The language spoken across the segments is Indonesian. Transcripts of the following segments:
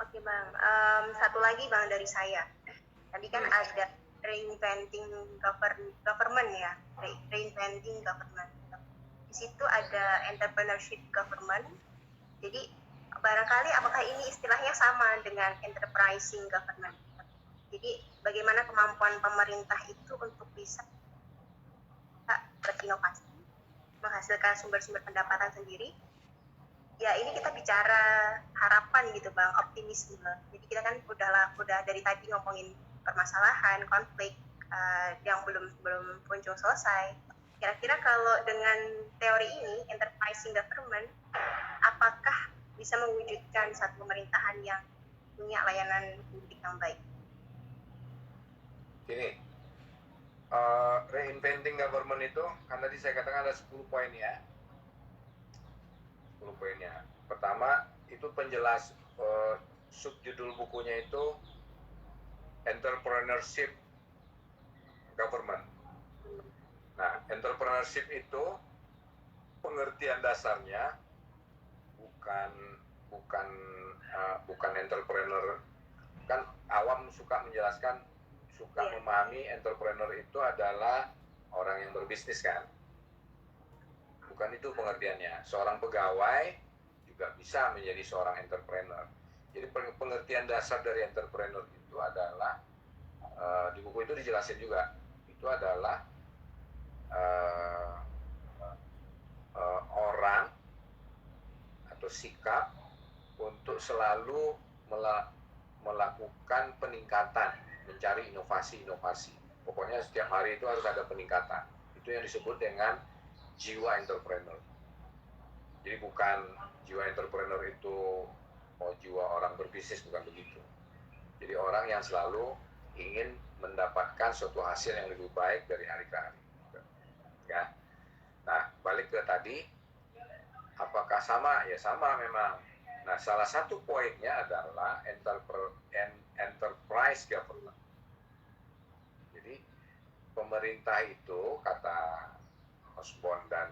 Oke Bang, satu lagi Bang dari saya. Tadi kan ada reinventing government ya, reinventing government. Di situ ada entrepreneurship government. Jadi barangkali apakah ini istilahnya sama dengan enterprising government? Jadi bagaimana kemampuan pemerintah itu untuk bisa berinovasi, menghasilkan sumber-sumber pendapatan sendiri. Ya ini kita bicara harapan gitu Bang, optimisme. Jadi kita kan udah dari tadi ngomongin permasalahan, konflik yang belum kunjung selesai. Kira-kira kalau dengan teori ini, enterprising government, apakah bisa mewujudkan satu pemerintahan yang punya layanan publik yang baik? Gini, reinventing government itu, kan tadi saya katakan ada 10 poin ya. 10 poinnya. Pertama, itu penjelas subjudul bukunya itu entrepreneurship government. Nah, entrepreneurship itu pengertian dasarnya bukan entrepreneur. Kan awam suka menjelaskan, memahami entrepreneur itu adalah orang yang berbisnis kan. Bukan itu pengertiannya. Seorang pegawai juga bisa menjadi seorang entrepreneur. Jadi pengertian dasar dari entrepreneur itu adalah di buku itu dijelasin juga. Itu adalah orang atau sikap untuk selalu melakukan peningkatan, mencari inovasi. Pokoknya setiap hari itu harus ada peningkatan. Itu yang disebut dengan jiwa entrepreneur. Jadi bukan jiwa entrepreneur itu jiwa orang berbisnis, bukan begitu. Jadi orang yang selalu ingin mendapatkan suatu hasil yang lebih baik dari hari ke hari. Ya. Nah, balik ke tadi, apakah sama? Ya sama memang. Nah, salah satu poinnya adalah enterprise government. Jadi pemerintah itu, kata Osborne dan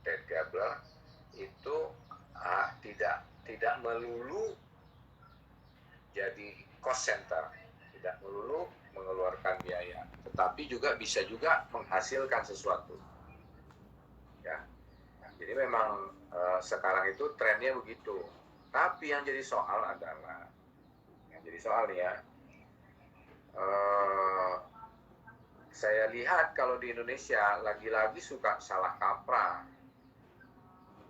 Ted Gabler, itu tidak melulu jadi cost center, tidak melulu mengeluarkan biaya, tetapi bisa juga menghasilkan sesuatu. Ya, jadi memang sekarang itu trennya begitu. Tapi yang jadi soal nih ya, saya lihat kalau di Indonesia lagi-lagi suka salah kaprah.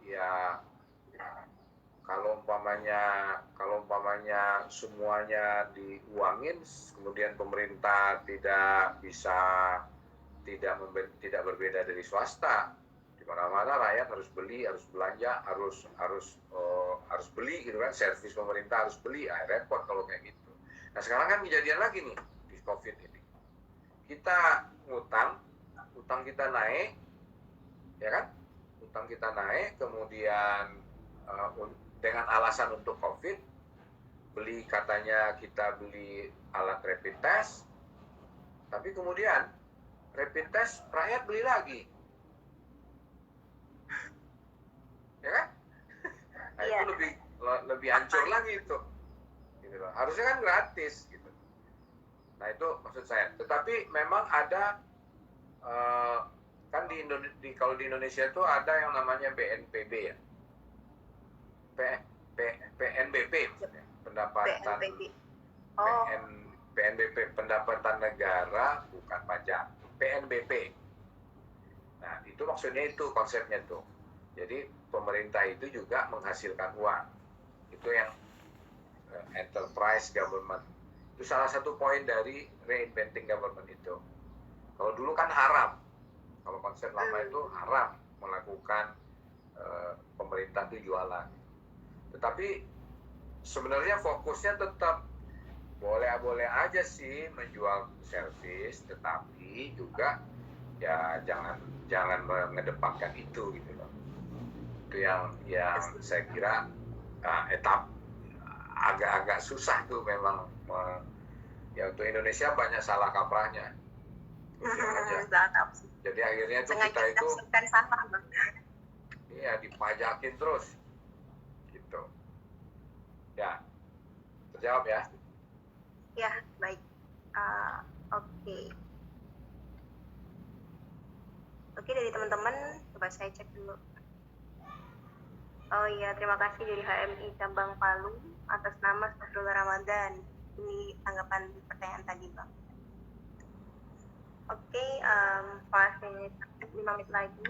Ya, kalau umpamanya semuanya diuangin, kemudian pemerintah tidak berbeda dari swasta. Di mana-mana rakyat harus beli, harus belanja, harus beli gitu kan, servis pemerintah harus beli, repot kalau kayak gitu. Nah sekarang kan kejadian lagi nih di COVID ini. Kita utang kita naik, ya kan? Utang kita naik, kemudian dengan alasan untuk COVID, kita beli alat rapid test, tapi kemudian rapid test rakyat beli lagi, ya kan? Nah itu lebih hancur lagi itu, gitu loh. Harusnya kan gratis, gitu. Nah itu maksud saya. Tetapi memang ada kan kalau di Indonesia itu ada yang namanya BNPB ya, PNBP maksudnya, PNBP pendapatan negara bukan pajak, PNBP. Nah itu maksudnya, itu konsepnya tuh. Jadi pemerintah itu juga menghasilkan uang. Itu yang enterprise government. Itu salah satu poin dari reinventing government itu. Kalau dulu kan haram. Kalau konsep lama itu haram melakukan pemerintah itu jualan. Tetapi sebenarnya fokusnya tetap boleh aja sih menjual servis, tetapi juga ya jangan mengedepankan itu gitu loh. Itu yang saya kira etap agak susah tuh memang. Ya untuk Indonesia banyak salah kaprahnya. Jadi akhirnya tuh kita itu dipajakin terus gitu. Ya. Terjawab ya? Ya, baik. Oke. Oke, dari teman-teman, coba saya cek dulu. Oh iya, terima kasih dari HMI Cabang Palu atas nama Safrullah Ramadan. Ini tanggapan pertanyaan tadi, Bang. Oke, masih 5 menit lagi.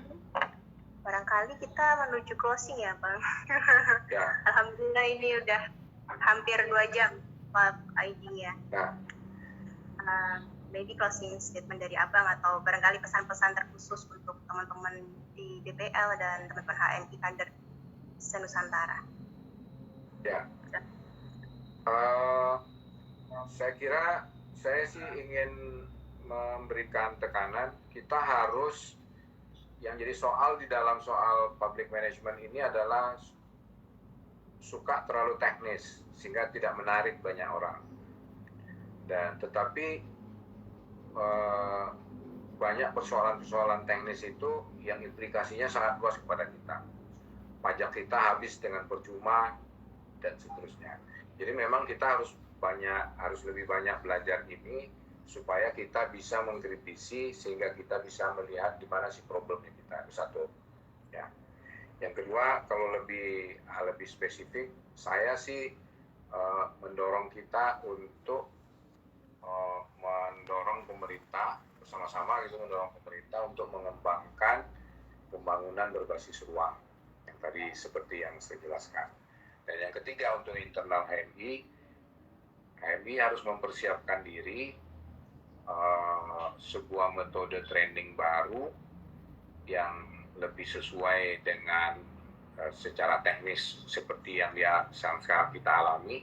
Barangkali kita menuju closing ya, Bang. Ya. Alhamdulillah ini udah hampir 2 jam Pak ID-nya. Nah, Maybe closing statement dari Abang atau barangkali pesan-pesan terkhusus untuk teman-teman di DPL dan teman-teman HMI kader Nusantara. ya. Saya kira saya sih ingin memberikan tekanan, kita harus, yang jadi soal di dalam soal public management ini adalah suka terlalu teknis sehingga tidak menarik banyak orang. Dan tetapi banyak persoalan-persoalan teknis itu yang implikasinya sangat luas kepada kita. Pajak kita habis dengan percuma dan seterusnya. Jadi memang kita harus lebih banyak belajar ini supaya kita bisa mengkritisi sehingga kita bisa melihat di mana sih problemnya kita. Itu satu. Ya. Yang kedua, kalau lebih spesifik, saya sih mendorong kita untuk mendorong pemerintah bersama-sama mendorong pemerintah untuk mengembangkan pembangunan berbasis ruang yang tadi seperti yang saya jelaskan. Dan yang ketiga, untuk internal HMI harus mempersiapkan diri sebuah metode training baru yang lebih sesuai dengan secara teknis seperti yang sekarang kita alami,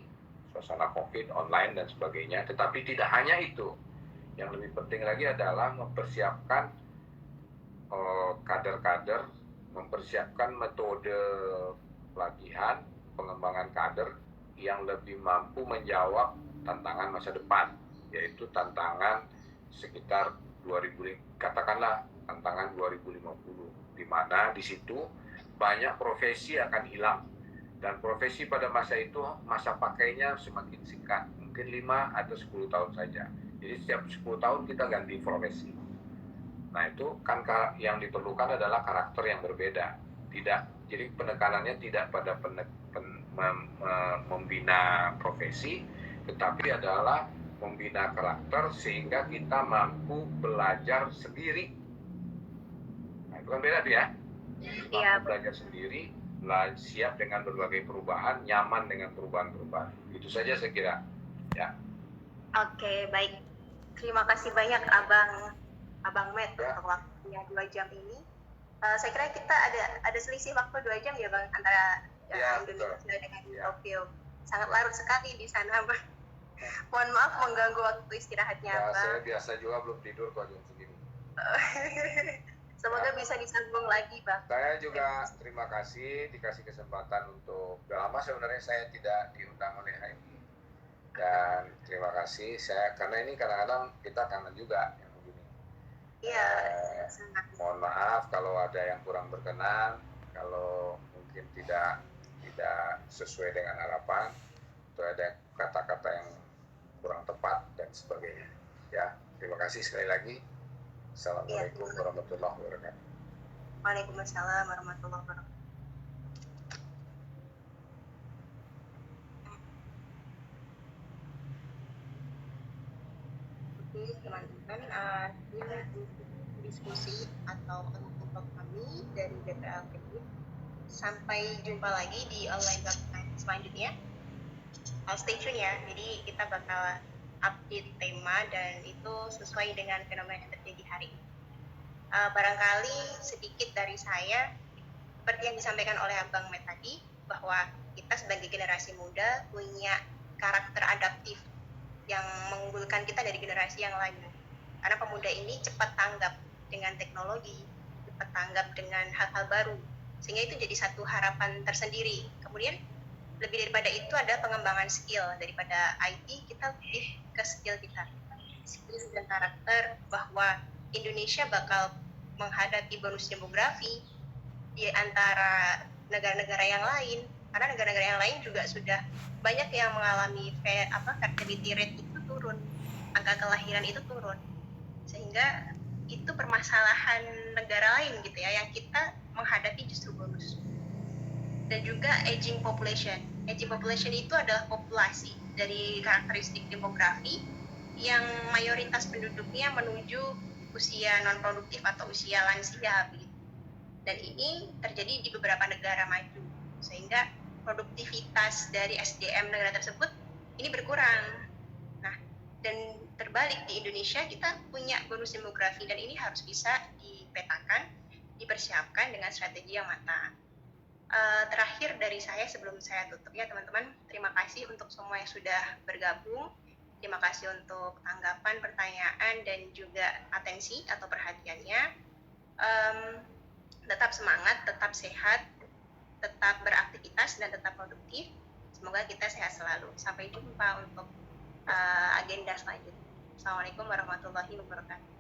suasana COVID, online dan sebagainya. Tetapi tidak hanya itu. Yang lebih penting lagi adalah mempersiapkan kader-kader, mempersiapkan metode pelatihan, pengembangan kader yang lebih mampu menjawab tantangan masa depan, yaitu tantangan sekitar 2000, katakanlah tantangan 2050, di mana di situ banyak profesi akan hilang. Dan profesi pada masa itu, masa pakainya semakin singkat, mungkin 5 atau 10 tahun saja. Jadi setiap 10 tahun kita ganti profesi. Nah itu kan yang diperlukan adalah karakter yang berbeda. Jadi penekanannya tidak pada membina profesi, tetapi adalah membina karakter sehingga kita mampu belajar sendiri. Nah itu kan beda ya. Mampu belajar sendiri, siap dengan berbagai perubahan, nyaman dengan perubahan-perubahan. Itu saja saya kira. Ya. Oke, baik. Terima kasih banyak Abang Matt untuk waktunya 2 jam ini. Saya kira kita ada selisih waktu 2 jam ya Bang antara Indonesia dengan Tokyo. Sangat larut sekali di sana Bang. Mohon maaf mengganggu waktu istirahatnya ya, Bang. Saya biasa juga belum tidur kok jam segini. Semoga bisa disambung lagi Bang. Saya juga terima kasih dikasih kesempatan untuk, udah lama sebenarnya saya tidak diundang oleh HMI. Dan terima kasih karena ini kadang-kadang kita kangen juga yang begini. Iya. Mohon maaf kalau ada yang kurang berkenan, kalau mungkin tidak sesuai dengan harapan, atau ada kata-kata yang kurang tepat dan sebagainya. Ya, terima kasih sekali lagi. Assalamualaikum warahmatullahi wabarakatuh. Waalaikumsalam warahmatullahi wabarakatuh. Oke teman-teman, ini diskusi atau kelompok kami dari DPL Teknik. Sampai jumpa lagi di online website selanjutnya. Stay tune ya, jadi kita bakal update tema dan itu sesuai dengan fenomena yang terjadi hari ini. Barangkali sedikit dari saya, seperti yang disampaikan oleh Abang Matt tadi, bahwa kita sebagai generasi muda punya karakter adaptif yang mengunggulkan kita dari generasi yang lain. Karena pemuda ini cepat tanggap dengan teknologi, cepat tanggap dengan hal-hal baru, sehingga itu jadi satu harapan tersendiri. Kemudian lebih daripada itu ada pengembangan skill. Daripada IT, kita lebih ke skill kita, skill dan karakter, bahwa Indonesia bakal menghadapi bonus demografi di antara negara-negara yang lain, karena negara-negara yang lain juga sudah banyak yang mengalami fertility rate itu turun, angka kelahiran itu turun, sehingga itu permasalahan negara lain gitu ya, yang kita menghadapi justru bonus. Dan juga aging population itu adalah populasi dari karakteristik demografi yang mayoritas penduduknya menuju usia non produktif atau usia lansia begitu. Dan ini terjadi di beberapa negara maju, sehingga produktivitas dari SDM negara tersebut ini berkurang. Nah, dan terbalik di Indonesia kita punya bonus demografi, dan ini harus bisa dipetakan, dipersiapkan dengan strategi yang matang. Terakhir dari saya sebelum saya tutup ya teman-teman, terima kasih untuk semua yang sudah bergabung. Terima kasih untuk tanggapan, pertanyaan, dan juga atensi atau perhatiannya. Tetap semangat, tetap sehat, tetap beraktivitas, dan tetap produktif. Semoga kita sehat selalu. Sampai jumpa untuk agenda selanjutnya. Assalamualaikum warahmatullahi wabarakatuh.